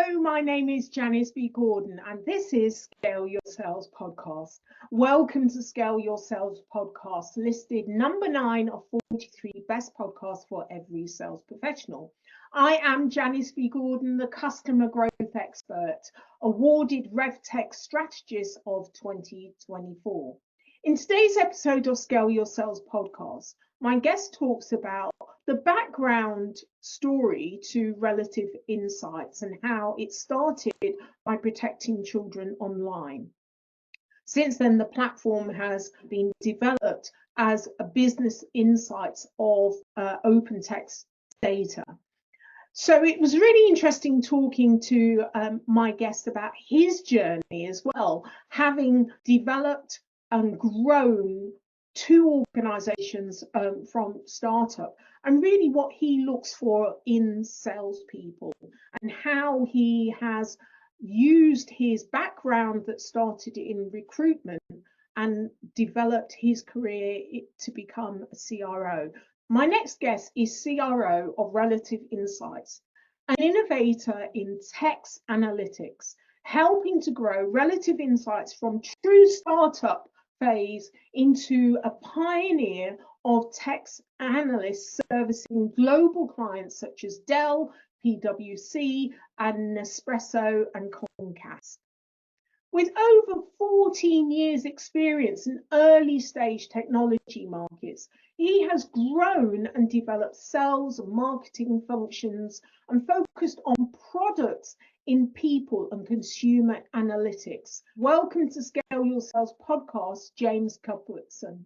Hello, my name is Janice B. Gordon, and this is Scale Your Sales Podcast. Welcome to Scale Your Sales Podcast, listed number 9 of 43 best podcasts for every sales professional. I am Janice B. Gordon, the customer growth expert, awarded RevTech strategist of 2024. In today's episode of Scale Your Sales Podcast, my guest talks about the background story to Relative Insights and how it started by protecting children online. Since then, the platform has been developed as a business insights of open text data. So it was really interesting talking to my guest about his journey as well, having developed and grown 2 organizations from startup, and really what he looks for in salespeople and how he has used his background that started in recruitment and developed his career to become a CRO. My next guest is CRO of Relative Insights, an innovator in text analytics, helping to grow Relative Insights from true startup phase into a pioneer of text analysts servicing global clients such as Dell, PwC, and Nespresso and Comcast. With over 14 years experience in early stage technology markets, he has grown and developed sales and marketing functions and focused on products in people and consumer analytics. Welcome to Scale Your Sales Podcast, James Cuthbertson.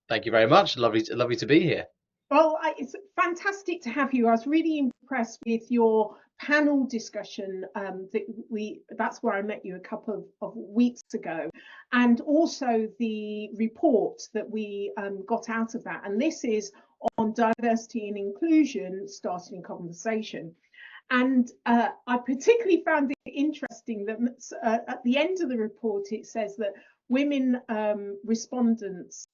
Thank you very much. Lovely to be here. Well, it's fantastic to have you. I was really impressed with your panel discussion that's where I met you a couple of weeks ago, and also the report that we got out of that. And this is on diversity and inclusion, starting conversation. And I particularly found it interesting that at the end of the report, it says that women respondents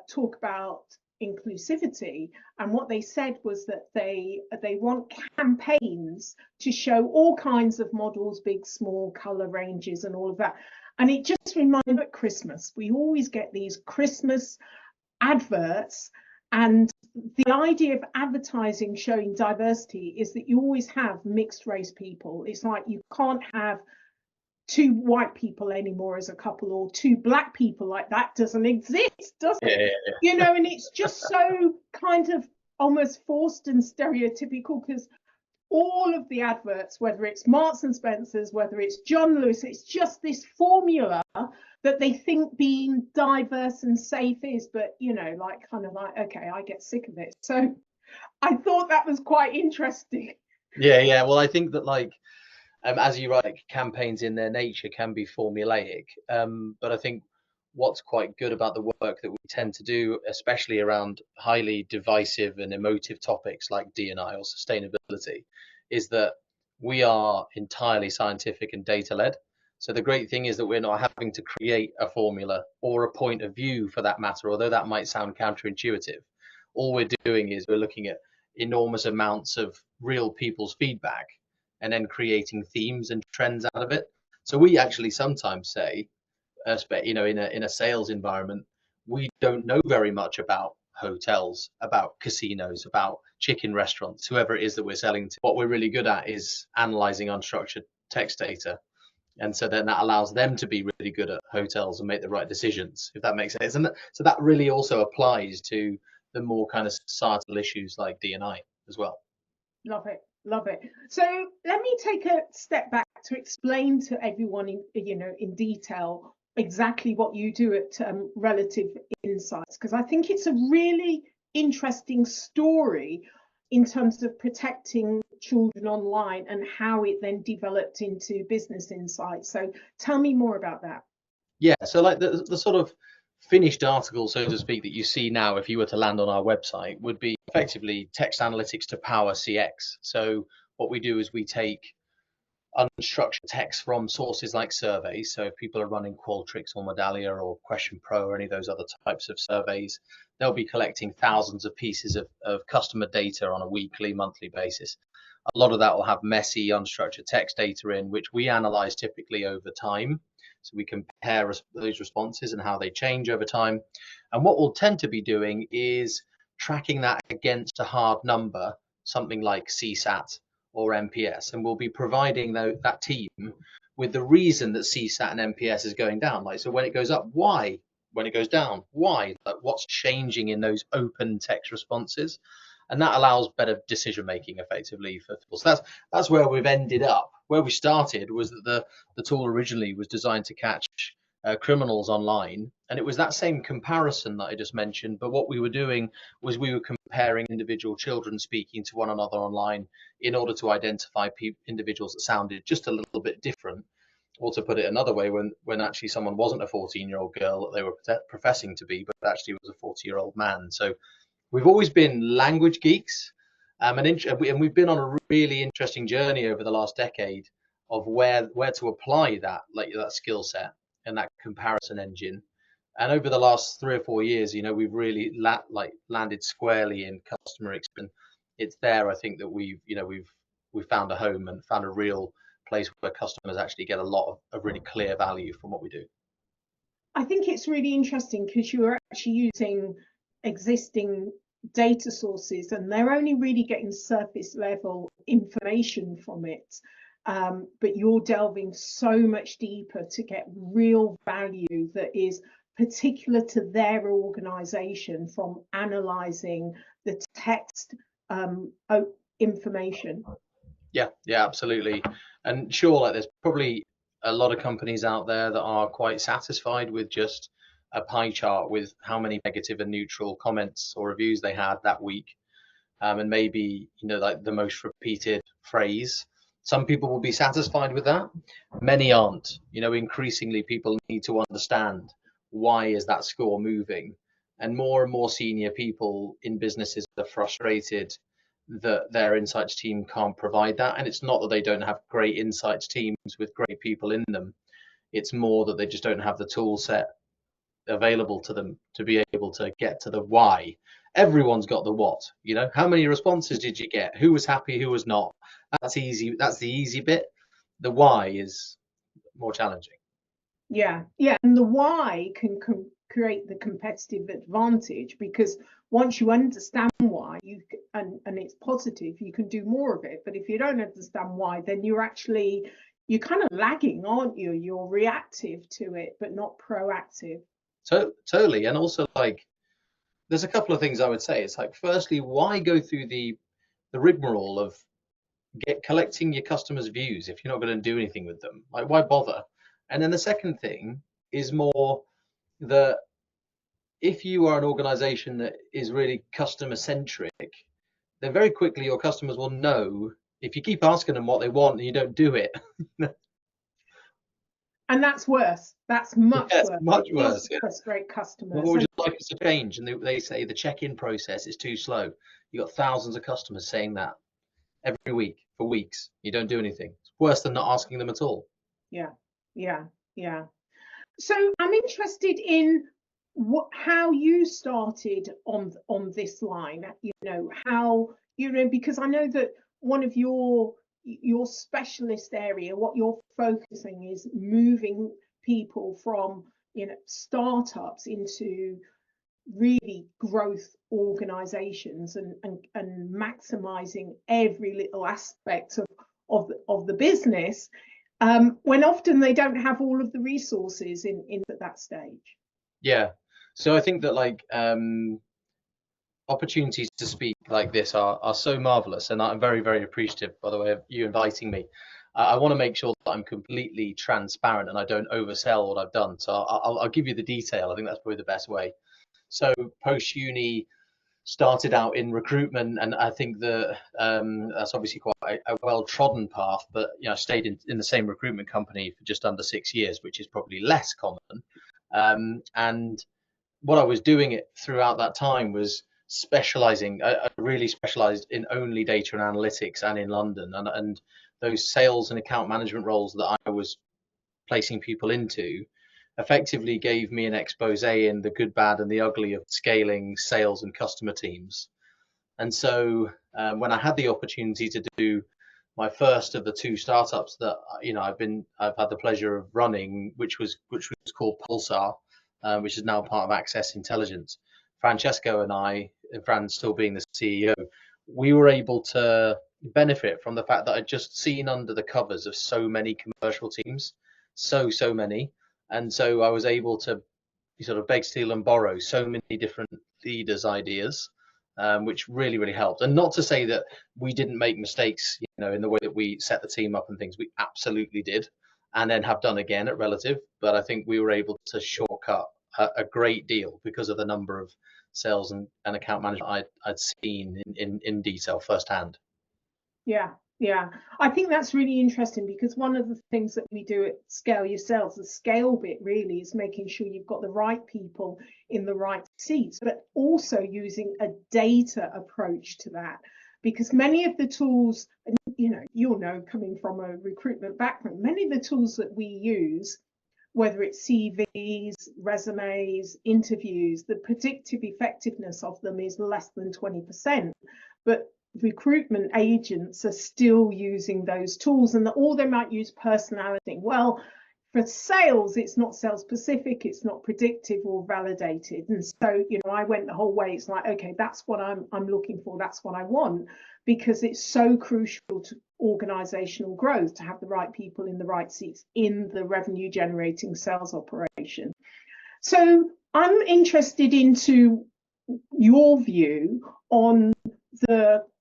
talk about inclusivity, and what they said was that they want campaigns to show all kinds of models, big, small, color ranges and all of that. And it just reminded me of Christmas. We always get these Christmas adverts, and the idea of advertising showing diversity is that you always have mixed race people. It's like you can't have 2 white people anymore as a couple, or 2 black people. Like, that doesn't exist, does it? Yeah. You know, and it's just so kind of almost forced and stereotypical, because all of the adverts, whether it's Marks and Spencer's, whether it's John Lewis, it's just this formula that they think being diverse and safe is, but, you know, like, kind of like, okay, I get sick of it. So I thought that was quite interesting. Yeah. Well, I think that, like, as you write, campaigns in their nature can be formulaic. But I think what's quite good about the work that we tend to do, especially around highly divisive and emotive topics like D&I or sustainability, is that we are entirely scientific and data-led. So the great thing is that we're not having to create a formula or a point of view for that matter, although that might sound counterintuitive. All we're doing is we're looking at enormous amounts of real people's feedback and then creating themes and trends out of it. So we actually sometimes say, you know, in a sales environment, we don't know very much about hotels, about casinos, about chicken restaurants, whoever it is that we're selling to. What we're really good at is analyzing unstructured text data. And so then that allows them to be really good at hotels and make the right decisions, if that makes sense. And so that really also applies to the more kind of societal issues like D&I as well. Love it. Love it. So let me take a step back to explain to everyone in detail exactly what you do at Relative Insights, because I think it's a really interesting story in terms of protecting children online and how it then developed into business insights. So tell me more about that. Yeah, so like the sort of finished article, so to speak, that you see now, if you were to land on our website, would be effectively text analytics to power CX. So what we do is we take unstructured text from sources like surveys. So if people are running Qualtrics or Medallia or Question Pro or any of those other types of surveys, they'll be collecting thousands of pieces of customer data on a weekly, monthly basis. A lot of that will have messy, unstructured text data in, which we analyze typically over time. So we compare those responses and how they change over time. And what we'll tend to be doing is tracking that against a hard number, something like CSAT or MPS, and we'll be providing that team with the reason that CSAT and MPS is going down. Like, so when it goes up, why? When it goes down, why? Like, what's changing in those open text responses? And that allows better decision making effectively for people. So that's where we've ended up. Where we started was that the tool originally was designed to catch criminals online, and it was that same comparison that I just mentioned, but what we were doing was we were comparing individual children speaking to one another online in order to identify individuals that sounded just a little bit different, or to put it another way, when actually someone wasn't a 14-year-old girl that they were professing to be, but actually was a 40-year-old man. So we've always been language geeks, and we've been on a really interesting journey over the last decade of where to apply that skill set and that comparison engine. And over the last 3 or 4 years, we've really landed squarely in customer experience. It's there, I think, that we've found a home and found a real place where customers actually get a lot of really clear value from what we do. I think it's really interesting because you're actually using existing data sources and they're only really getting surface level information from it. But you're delving so much deeper to get real value that is particular to their organization from analyzing the text information. Yeah, absolutely. And sure, like there's probably a lot of companies out there that are quite satisfied with just a pie chart with how many negative and neutral comments or reviews they had that week. And maybe, like the most repeated phrase. Some people will be satisfied with that. Many aren't. Increasingly people need to understand, why is that score moving? And more senior people in businesses are frustrated that their insights team can't provide that. And it's not that they don't have great insights teams with great people in them. It's more that they just don't have the tool set available to them to be able to get to the why. Everyone's got the what. How many responses did you get? Who was happy, who was not? That's easy. That's the easy bit. The why is more challenging. Yeah, and the why can create the competitive advantage, because once you understand why, and it's positive, you can do more of it. But if you don't understand why, then you're kind of lagging, aren't you? You're reactive to it, but not proactive. So totally. And also, like, there's a couple of things I would say. It's like, firstly, why go through the rigmarole of collecting your customers' views if you're not going to do anything with them? Like, why bother? And then the second thing is more that if you are an organization that is really customer centric, then very quickly your customers will know if you keep asking them what they want and you don't do it. And that's worse. That's much Yes, worse. much worse. Yeah. Frustrate customers. What would you like us to change? And they say the check-in process is too slow. You got thousands of customers saying that every week for weeks. You don't do anything. It's worse than not asking them at all. Yeah. So I'm interested in how you started on this line. Because I know that one of your specialist area, what you're focusing is moving people from startups into really growth organizations and maximizing every little aspect of the business, when often they don't have all of the resources in at that stage. Yeah. So I think that opportunities to speak like this are so marvelous, and I'm very, very appreciative, by the way, of you inviting me. I want to make sure that I'm completely transparent and I don't oversell what I've done. So I'll give you the detail. I think that's probably the best way. So post uni, started out in recruitment, and I think that that's obviously quite a well-trodden path. But I stayed in the same recruitment company for just under 6 years, which is probably less common. And what I was doing throughout that time was specializing. I really specialized in only data and analytics, and in London, and those sales and account management roles that I was placing people into effectively gave me an expose in the good, bad, and the ugly of scaling sales and customer teams. And so when I had the opportunity to do my first of the two startups that I've had the pleasure of running, which was called Pulsar, which is now part of Access Intelligence. Francesco and I, and Fran still being the CEO, we were able to benefit from the fact that I'd just seen under the covers of so many commercial teams, so many, and so I was able to sort of beg, steal, and borrow so many different leaders' ideas, which really helped. And not to say that we didn't make mistakes, in the way that we set the team up and things. We absolutely did, and then have done again at Relative. But I think we were able to shortcut a great deal because of the number of sales and account management I'd seen in detail firsthand. Yeah, I think that's really interesting, because one of the things that we do at Scale Yourselves, the scale bit really, is making sure you've got the right people in the right seats, but also using a data approach to that. Because many of the tools, and you'll know, coming from a recruitment background, many of the tools that we use, whether it's CVs, resumes, interviews, the predictive effectiveness of them is less than 20%. But recruitment agents are still using those tools, and all they might use personality. Well, for sales, it's not sales specific, it's not predictive or validated. And so, I went the whole way. It's like, okay, that's what I'm looking for, that's what I want, because it's so crucial to organizational growth to have the right people in the right seats in the revenue generating sales operation. So I'm interested into your view on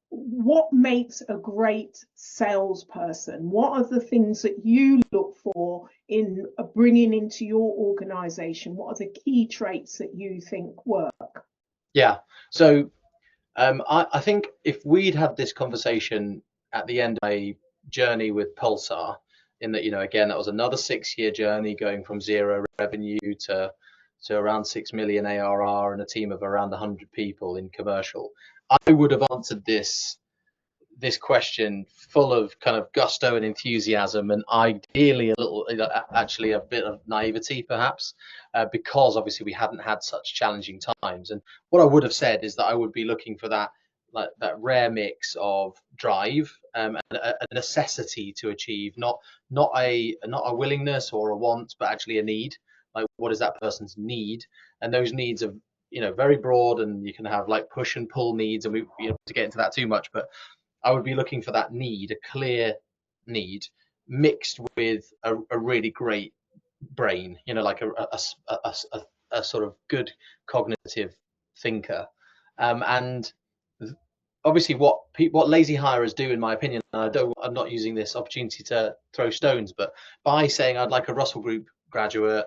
what makes a great salesperson. What are the things that you look for in bringing into your organization? What are the key traits that you think work? Yeah, so I think if we'd had this conversation at the end of my journey with Pulsar, in that, again, that was another 6-year journey going from 0 revenue to around 6 million ARR and a team of around 100 people in commercial, I would have answered this question full of kind of gusto and enthusiasm, and ideally actually a bit of naivety perhaps, because obviously we hadn't had such challenging times. And what I would have said is that I would be looking for that rare mix of drive, and a necessity to achieve, not a willingness or a want, but actually a need. Like, what is that person's need? And those needs are very broad, and you can have like push and pull needs, and we to get into that too much, but I would be looking for that need, a clear need, mixed with a really great brain, like a sort of good cognitive thinker. And obviously what lazy hirers do, in my opinion, and I'm not using this opportunity to throw stones, but by saying I'd like a Russell Group graduate,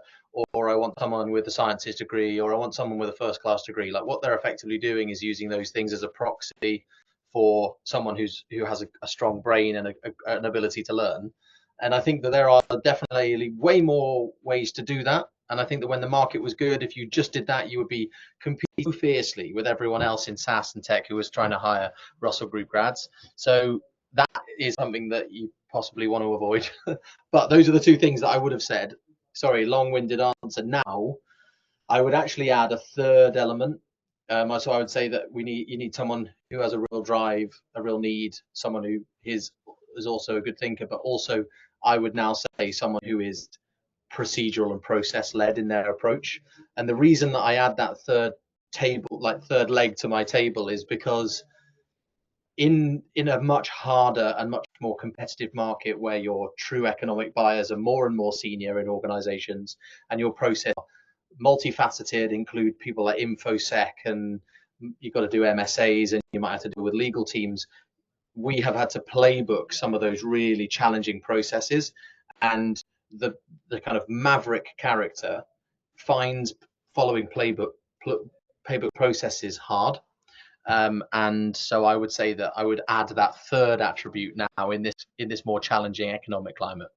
or I want someone with a sciences degree, or I want someone with a first class degree, like what they're effectively doing is using those things as a proxy for someone who has a strong brain and an ability to learn. And I think that there are definitely way more ways to do that. And I think that when the market was good, if you just did that, you would be competing fiercely with everyone else in SaaS and tech who was trying to hire Russell Group grads. So that is something that you possibly want to avoid. But those are the two things that I would have said. Sorry, long-winded answer. Now, I would actually add a third element. So I would say that you need someone who has a real drive, a real need, someone who is also a good thinker, but also I would now say someone who is procedural and process led in their approach. And the reason that I add that third leg to my table is because in a much harder and much more competitive market, where your true economic buyers are more and more senior in organizations, and your process multifaceted, include people like InfoSec, and you've got to do MSAs, and you might have to deal with legal teams. We have had to playbook some of those really challenging processes, and the kind of maverick character finds following playbook processes hard. And so I would say that I would add that third attribute now in this more challenging economic climate.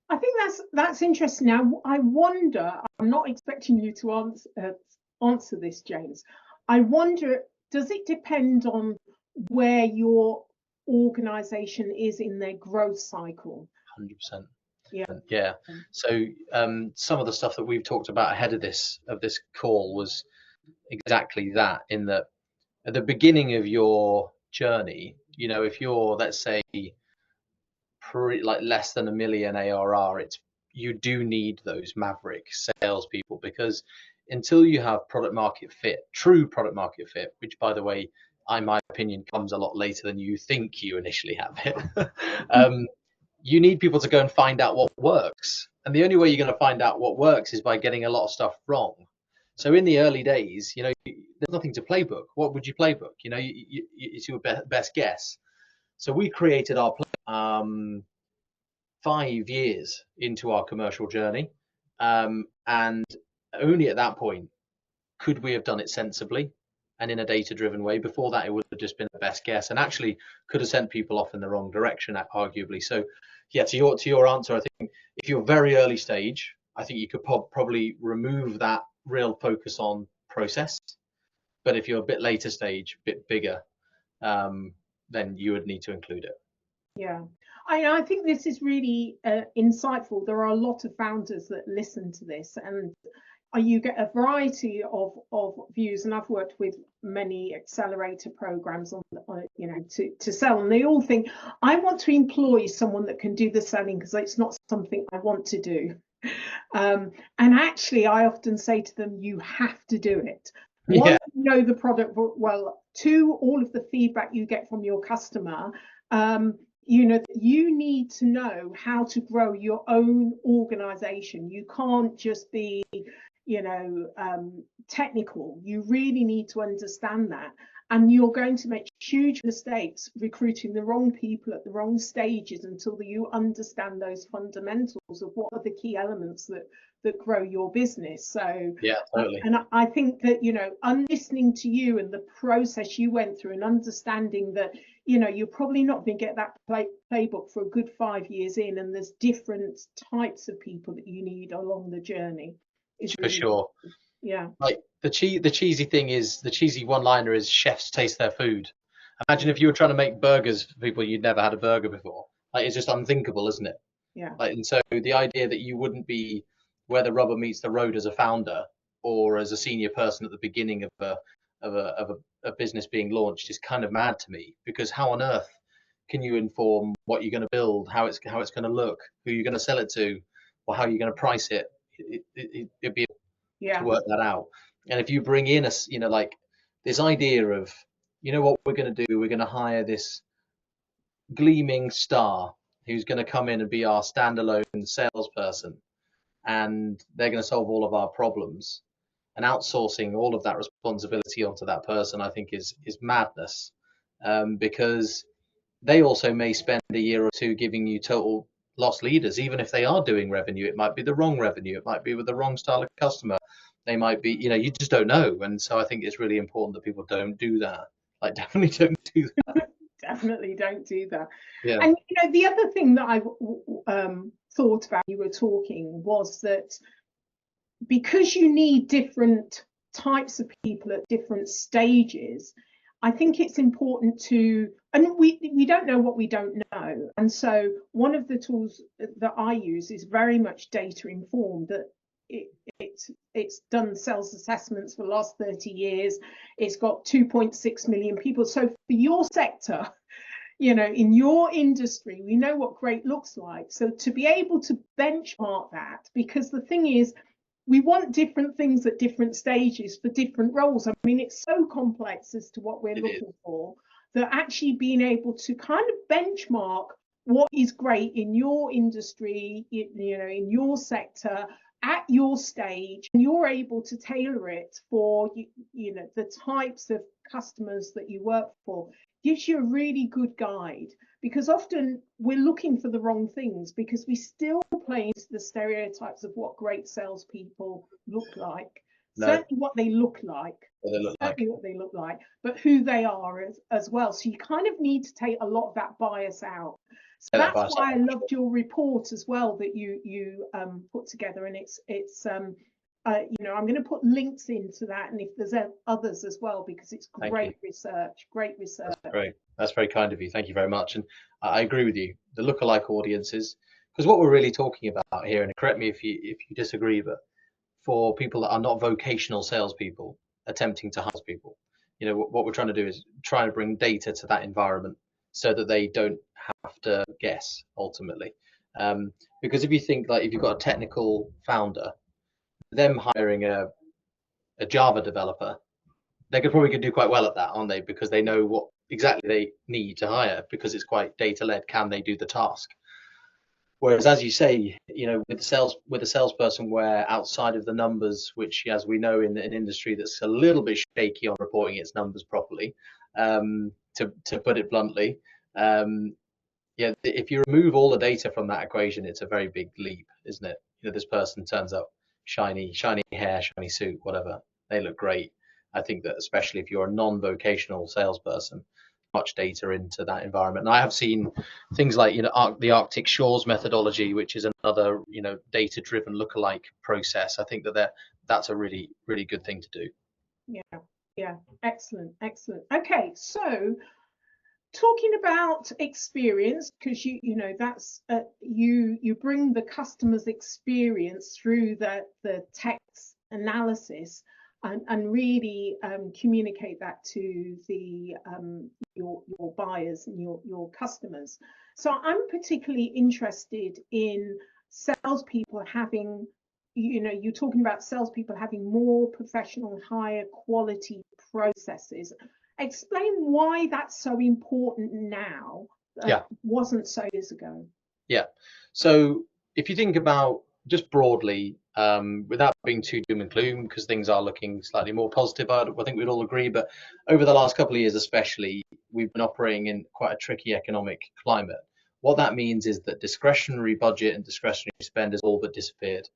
I think that's interesting. Now, I wonder, I'm not expecting you to answer this, James. I wonder, does it depend on where your organization is in their growth cycle? 100%. Yeah. So some of the stuff that we've talked about ahead of this call was exactly that, in that at the beginning of your journey, if you're, let's say, like less than $1 million ARR, you do need those maverick salespeople, because until you have product market fit, true product market fit, which by the way, in my opinion, comes a lot later than you think you initially have it. You need people to go and find out what works. And the only way you're going to find out what works is by getting a lot of stuff wrong. So in the early days, there's nothing to playbook. What would you playbook? It's your best guess. So we created our play 5 years into our commercial journey. And only at that point could we have done it sensibly and in a data-driven way. Before that, it would have just been a best guess, and actually could have sent people off in the wrong direction, arguably. So, yeah, to your answer, I think if you're very early stage, I think you could probably remove that real focus on process. But if you're a bit later stage, a bit bigger, then you would need to include it. Yeah, I think this is really insightful. There are a lot of founders that listen to this, and you get a variety of views. And I've worked with many accelerator programs on to sell, and they all think, I want to employ someone that can do the selling because it's not something I want to do. And actually, I often say to them, you have to do it. One, you know the product well. Two, all of the feedback you get from your customer. You need to know how to grow your own organization. You can't just be, technical. You really need to understand that. And you're going to make huge mistakes recruiting the wrong people at the wrong stages until you understand those fundamentals of what are the key elements that grow your business. So yeah, totally. And I think that, listening to you and the process you went through, and understanding that, you're probably not going to get that playbook for a good 5 years in, and there's different types of people that you need along the journey. For sure. Yeah. Like the cheesy thing is, the cheesy one-liner is, chefs taste their food. Imagine if you were trying to make burgers for people you'd never had a burger before. Like, it's just unthinkable, isn't it? Yeah. Like, and so the idea that you wouldn't be where the rubber meets the road as a founder or as a senior person at the beginning of a business being launched is kind of mad to me, because how on earth can you inform what you're going to build, how it's going to look, who you're going to sell it to, or how you're going to price it? It'd be to work that out. And if you bring in like this idea of, what we're going to do, we're going to hire this gleaming star who's going to come in and be our standalone salesperson, and they're going to solve all of our problems, and outsourcing all of that responsibility onto that person, I think is madness, because they also may spend a year or two giving you total loss leaders. Even if they are doing revenue, it might be the wrong revenue, it might be with the wrong style of customer, they might be, you just don't know. And so I think it's really important that people don't do that. Like, definitely don't do that. Definitely don't do that. Yeah. And the other thing that I thought about you were talking was that because you need different types of people at different stages, I think it's important to, and we don't know what we don't know. And so one of the tools that I use is very much data informed, that it's done sales assessments for the last 30 years. It's got 2.6 million people. So for your sector, in your industry, we know what great looks like. So to be able to benchmark that, because the thing is, we want different things at different stages for different roles. I mean, it's so complex as to what we're looking for, that actually being able to kind of benchmark what is great in your industry, in your sector, at your stage, and you're able to tailor it for the types of customers that you work for, gives you a really good guide. Because often we're looking for the wrong things, because we still play into the stereotypes of what great salespeople look like. No. Certainly what they look like, what they look like, but who they are as well. So you kind of need to take a lot of that bias out. So that's why I loved your report as well that you put together, and it's I'm going to put links into that, and if there's others as well, because it's great research. That's great. That's very kind of you. Thank you very much. And I agree with you. The lookalike audiences, because what we're really talking about here, and correct me if you disagree, but for people that are not vocational salespeople attempting to hire people, what we're trying to do is try to bring data to that environment so that they don't have to guess ultimately. Because if you think like if you've got a technical founder, them hiring a Java developer, they could probably do quite well at that, aren't they? Because they know what exactly they need to hire because it's quite data led. Can they do the task? Whereas, as you say, with a salesperson, where outside of the numbers, which, as we know, in an industry that's a little bit shaky on reporting its numbers properly, to put it bluntly, yeah, if you remove all the data from that equation, it's a very big leap, isn't it? This person turns up, shiny hair, shiny suit, whatever. They look great. I think that especially if you're a non-vocational salesperson, much data into that environment. And I have seen things like the Arctic Shores methodology, which is another data-driven lookalike process. I think that's a really good thing to do. Yeah, excellent. Okay, so talking about experience, because that's you bring the customer's experience through the text analysis and really communicate that to the your buyers and your customers. So I'm particularly interested in salespeople having, you're talking about salespeople having more professional, higher quality processes. Explain why that's so important now. Wasn't so years ago. Yeah. So if you think about just broadly, without being too doom and gloom, because things are looking slightly more positive, I think we'd all agree. But over the last couple of years, especially, we've been operating in quite a tricky economic climate. What that means is that discretionary budget and discretionary spend has all but disappeared.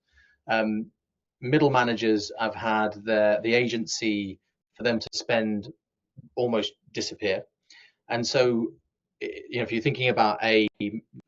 Middle managers have had the agency for them to spend almost disappear. And so, if you're thinking about a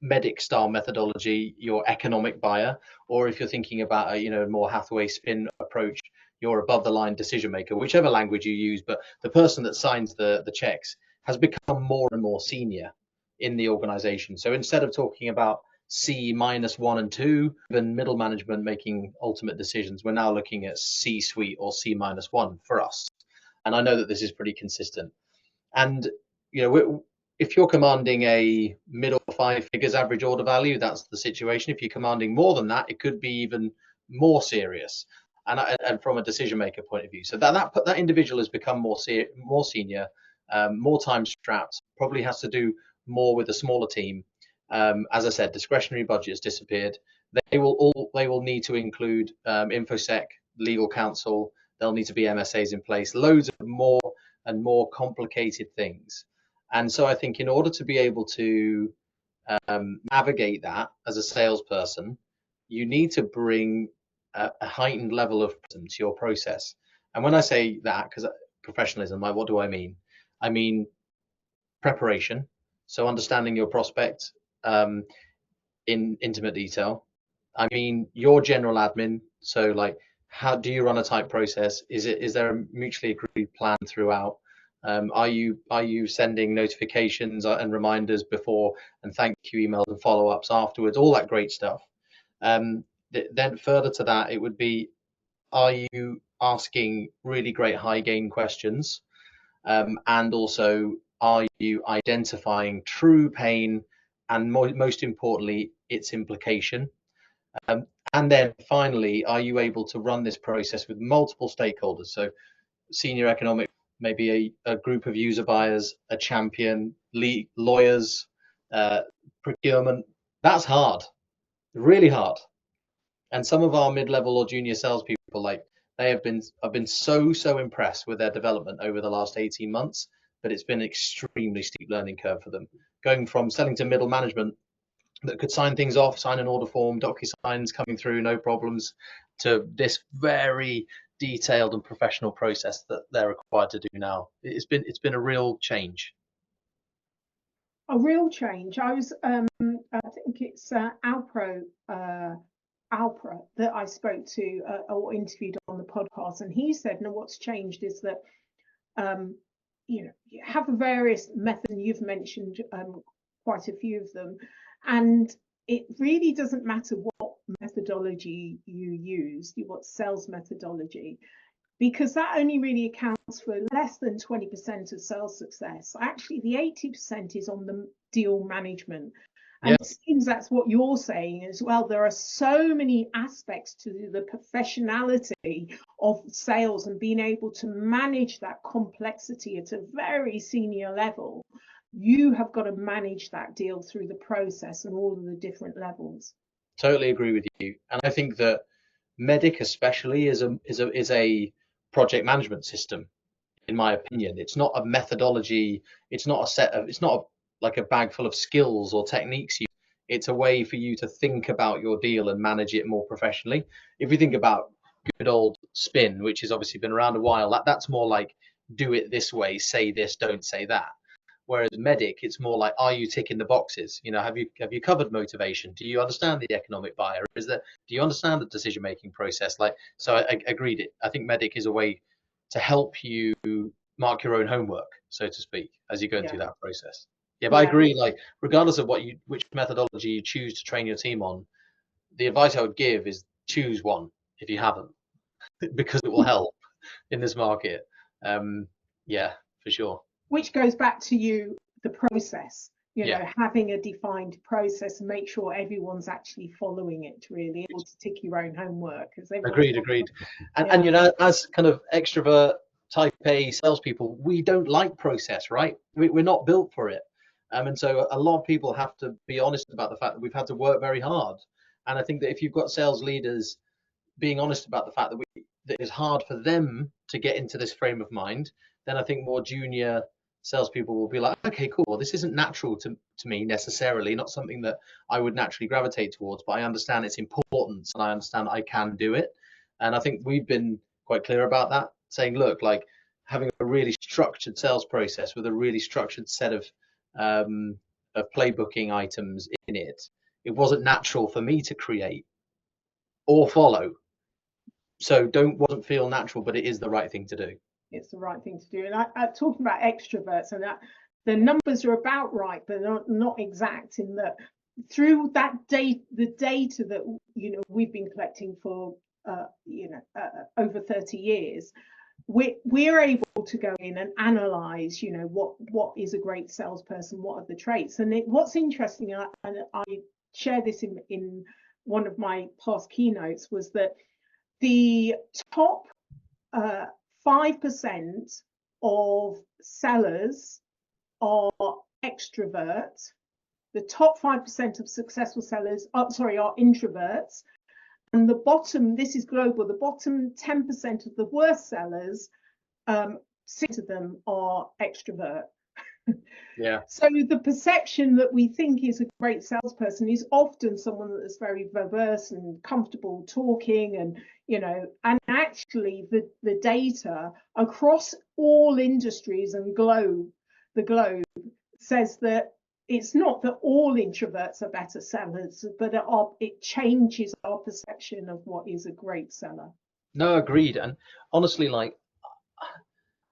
MEDDIC style methodology, your economic buyer, or if you're thinking about a more Hathaway spin approach, your above the line decision maker, whichever language you use, but the person that signs the checks has become more and more senior in the organization. So instead of talking about C -1 and 2, even middle management making ultimate decisions, we're now looking at C suite or C -1 for us. And I know that this is pretty consistent. And if you're commanding a middle 5 figures average order value, that's the situation. If you're commanding more than that, it could be even more serious. And from a decision maker point of view, so that individual has become more senior, more time strapped, probably has to do more with a smaller team. As I said, discretionary budget has disappeared. They will need to include infosec, legal counsel. There'll need to be MSAs in place, loads of more and more complicated things. And so I think in order to be able to navigate that as a salesperson, you need to bring a heightened level of presence to your process. And when I say that, because professionalism, what do I mean? I mean preparation. So understanding your prospect in intimate detail. I mean your general admin. So like, how do you run a tight process? Is there a mutually agreed plan throughout? Are you sending notifications and reminders before and thank you emails and follow-ups afterwards? All that great stuff. Then further to that, it would be, are you asking really great high gain questions? And also, are you identifying true pain and most importantly, its implication? And then finally, are you able to run this process with multiple stakeholders? So senior economic, maybe a group of user buyers, a champion, lawyers, procurement. That's hard, really hard. And some of our mid-level or junior salespeople, like I've been so impressed with their development over the last 18 months, but it's been an extremely steep learning curve for them. Going from selling to middle management that could sign things off, sign an order form, DocuSigns coming through, no problems, to this very detailed and professional process that they're required to do now. It's been a real change. A real change. I think it's Alpro that I spoke to or interviewed on the podcast, and he said, "No, what's changed is that you have a various methods. You've mentioned quite a few of them, and it really doesn't matter what methodology you use, what sales methodology. because that only really accounts for less than 20% of sales success. Actually, the 80% is on the deal management. And it seems that's what you're saying as well. There are so many aspects to the professionality of sales and being able to manage that complexity at a very senior level. You have got to manage that deal through the process and all of the different levels. Totally agree with you. And I think that MEDDIC especially is a project management system, in my opinion. It's not a methodology. It's not like a bag full of skills or techniques. It's a way for you to think about your deal and manage it more professionally. If you think about good old spin, which has obviously been around a while, that's more like do it this way, say this, don't say that. Whereas MEDDIC, it's more like, are you ticking the boxes? Have you covered motivation? Do you understand the economic buyer? Do you understand the decision making process? So I agreed. I think MEDDIC is a way to help you mark your own homework, so to speak, as you're going through that process. Yeah, but I agree. Regardless of which methodology you choose to train your team on, the advice I would give is choose one if you haven't, because it will help in this market. Yeah, for sure. Which goes back to the process, having a defined process and make sure everyone's actually following it, really, or to tick your own homework. Agreed. And as kind of extrovert type A salespeople, we don't like process, right? We're not built for it. And so a lot of people have to be honest about the fact that we've had to work very hard. And I think that if you've got sales leaders being honest about the fact that it's hard for them to get into this frame of mind, then I think more junior salespeople will be like, okay, cool. Well, this isn't natural to me necessarily, not something that I would naturally gravitate towards, but I understand its importance and I understand I can do it. And I think we've been quite clear about that, saying, look, like having a really structured sales process with a really structured set of playbooking items in it, it wasn't natural for me to create or follow. So wasn't feel natural, but it is the right thing to do. It's the right thing to do. And I'm talking about extroverts, and that the numbers are about right, but not exact in that through that data, the data that we've been collecting for over 30 years, we're able to go in and analyze, what is a great salesperson, what are the traits. And what's interesting, and I share this in one of my past keynotes, was that the top 5% of sellers are extroverts. The top 5% of successful sellers are introverts. And the bottom, this is global, the bottom 10% of the worst sellers, 6 of them are extrovert. Yeah. So the perception that we think is a great salesperson is often someone that's very verbose and comfortable talking, and and actually the data across all industries and the globe says that it's not that all introverts are better sellers, but it changes our perception of what is a great seller. No, agreed. And honestly,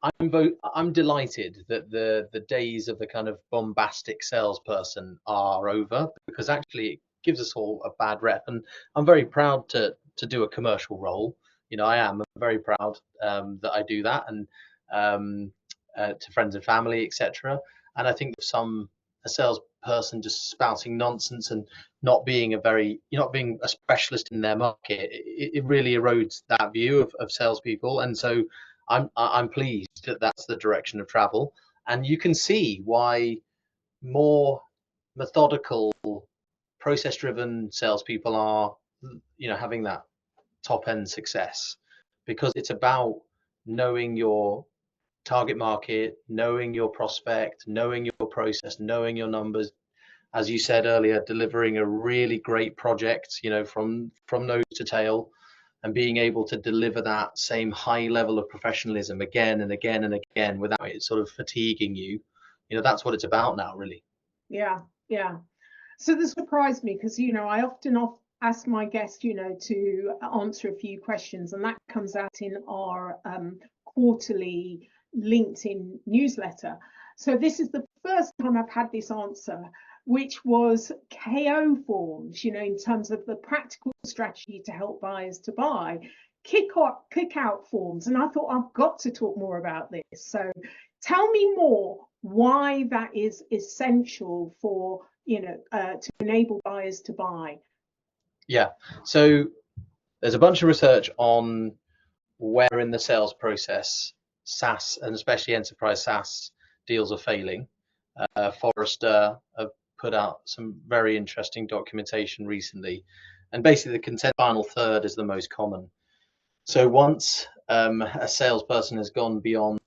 I'm delighted that the days of the kind of bombastic salesperson are over, because actually it gives us all a bad rep. And I'm very proud to do a commercial role. I'm very proud that I do that, and to friends and family, etc. And I think a salesperson just spouting nonsense and not being a specialist in their market, it really erodes that view of salespeople. And so I'm pleased that that's the direction of travel, and you can see why more methodical, process-driven salespeople are, having that top-end success, because it's about knowing your target market, knowing your prospect, knowing your process, knowing your numbers. As you said earlier, delivering a really great project, from nose to tail, and being able to deliver that same high level of professionalism again and again and again without it sort of fatiguing you. That's what it's about now, really. Yeah. So this surprised me, because I often ask my guests to answer a few questions, and that comes out in our quarterly LinkedIn newsletter. So this is the first time I've had this answer, which was KO forms, in terms of the practical strategy to help buyers to buy. kick out forms, and I thought I've got to talk more about this. So tell me more why that is essential for to enable buyers to buy. Yeah, so there's a bunch of research on where in the sales process SaaS, and especially enterprise SaaS deals, are failing. Forrester have put out some very interesting documentation recently, and basically the content final third is the most common. So once a salesperson has gone beyond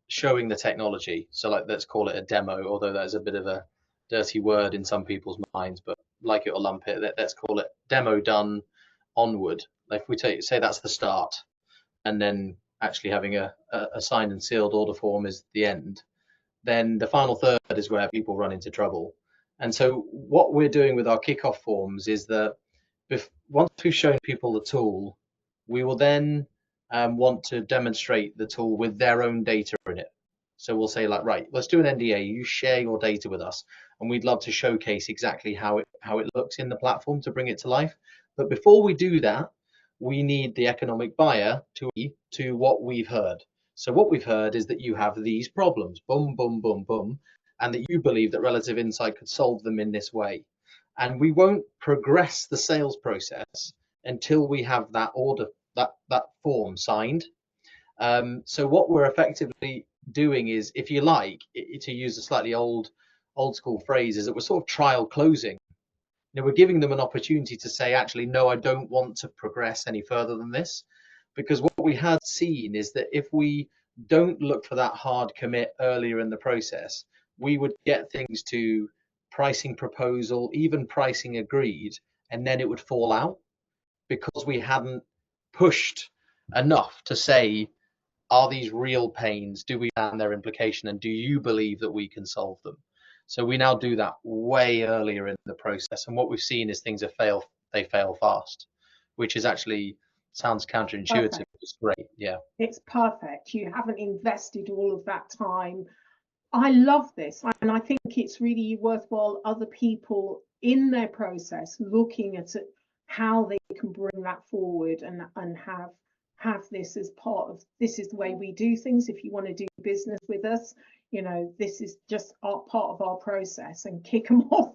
showing the technology, so like let's call it a demo, although that's a bit of a dirty word in some people's minds, but like it or lump it, let's call it demo done onward. If we say that's the start, and then actually having a signed and sealed order form is the end, then the final third is where people run into trouble. And so what we're doing with our kickoff forms is that once we've shown people the tool, we will then want to demonstrate the tool with their own data in it. So we'll say like, right, let's do an NDA, you share your data with us, and we'd love to showcase exactly how it looks in the platform to bring it to life. But before we do that, we need the economic buyer to what we've heard. So what we've heard is that you have these problems, boom, boom, boom, boom, and that you believe that Relative Insight could solve them in this way. And we won't progress the sales process until we have that order, that form signed. So what we're effectively doing is, if you like, to use a slightly old school phrase, is that we're sort of trial closing. We're giving them an opportunity to say, actually, no, I don't want to progress any further than this. Because what we had seen is that if we don't look for that hard commit earlier in the process, we would get things to pricing proposal, even pricing agreed, and then it would fall out because we hadn't pushed enough to say, are these real pains? Do we understand their implication? And do you believe that we can solve them? So we now do that way earlier in the process. And what we've seen is things they fail fast, which is actually sounds counterintuitive. Perfect. It's great. Yeah. It's perfect. You haven't invested all of that time. I love this. And I think it's really worthwhile other people in their process looking at it, how they can bring that forward and have this as part of, this is the way we do things. If you want to do business with us, this is just part of our process, and kick them off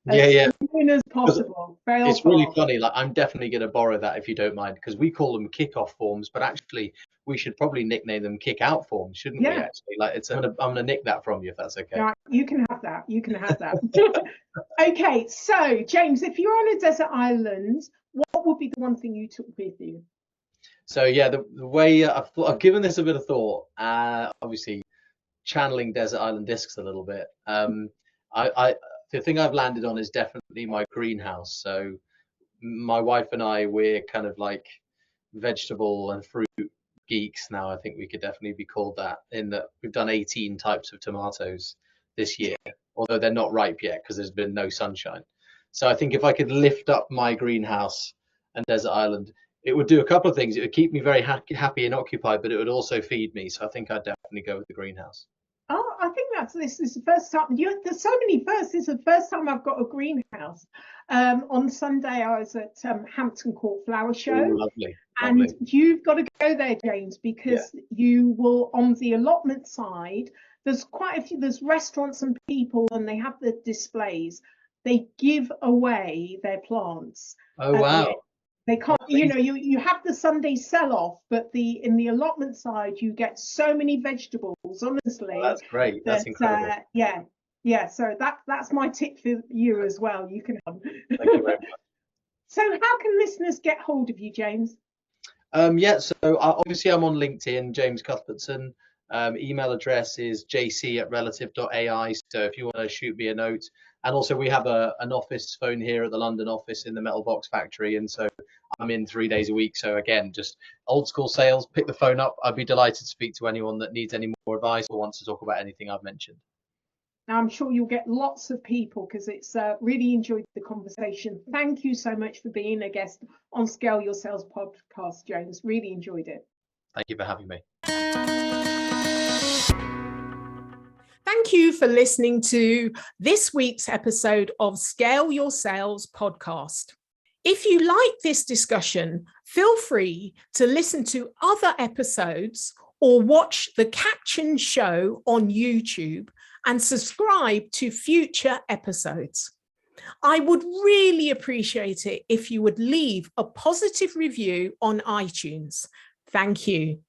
as soon as possible. It's really funny. Like, I'm definitely going to borrow that if you don't mind, because we call them kickoff forms, but actually we should probably nickname them kick out forms, shouldn't we? Actually, like I'm gonna nick that from you if that's okay. Right, you can have that. You can have that. Okay, so James, if you're on a desert island, what would be the one thing you took with you? So yeah, the way I've given this a bit of thought. Obviously, channeling desert island discs a little bit. The thing I've landed on is definitely my greenhouse. So my wife and I, we're kind of like vegetable and fruit geeks now. I think we could definitely be called that, in that we've done 18 types of tomatoes this year, although they're not ripe yet because there's been no sunshine. So I think if I could lift up my greenhouse and desert island, it would do a couple of things. It would keep me very happy and occupied, but it would also feed me. So I think I'd definitely go with the greenhouse. Oh, I think this is the first time. There's so many firsts. This is the first time I've got a greenhouse. On Sunday, I was at Hampton Court Flower Show. Ooh, lovely. And you've got to go there, James, because you will, on the allotment side, there's quite a few, there's restaurants and people, and they have the displays. They give away their plants. Oh, wow. They can't, you have the Sunday sell-off, but in the allotment side, you get so many vegetables, honestly. Oh, that's great. That's incredible. So that's my tip for you as well. You can Thank you very much. So how can listeners get hold of you, James? So obviously I'm on LinkedIn, James Cuthbertson. Email address is jc@relative.ai. So if you want to shoot me a note. And also we have an office phone here at the London office in the Metal Box Factory. And so I'm in 3 days a week. So again, just old school sales, pick the phone up. I'd be delighted to speak to anyone that needs any more advice or wants to talk about anything I've mentioned. Now, I'm sure you'll get lots of people, because it's really enjoyed the conversation. Thank you so much for being a guest on Scale Your Sales podcast, James. Really enjoyed it. Thank you for having me. Thank you for listening to this week's episode of Scale Your Sales podcast. If you like this discussion, feel free to listen to other episodes or watch the captioned show on YouTube and subscribe to future episodes. I would really appreciate it if you would leave a positive review on iTunes. Thank you.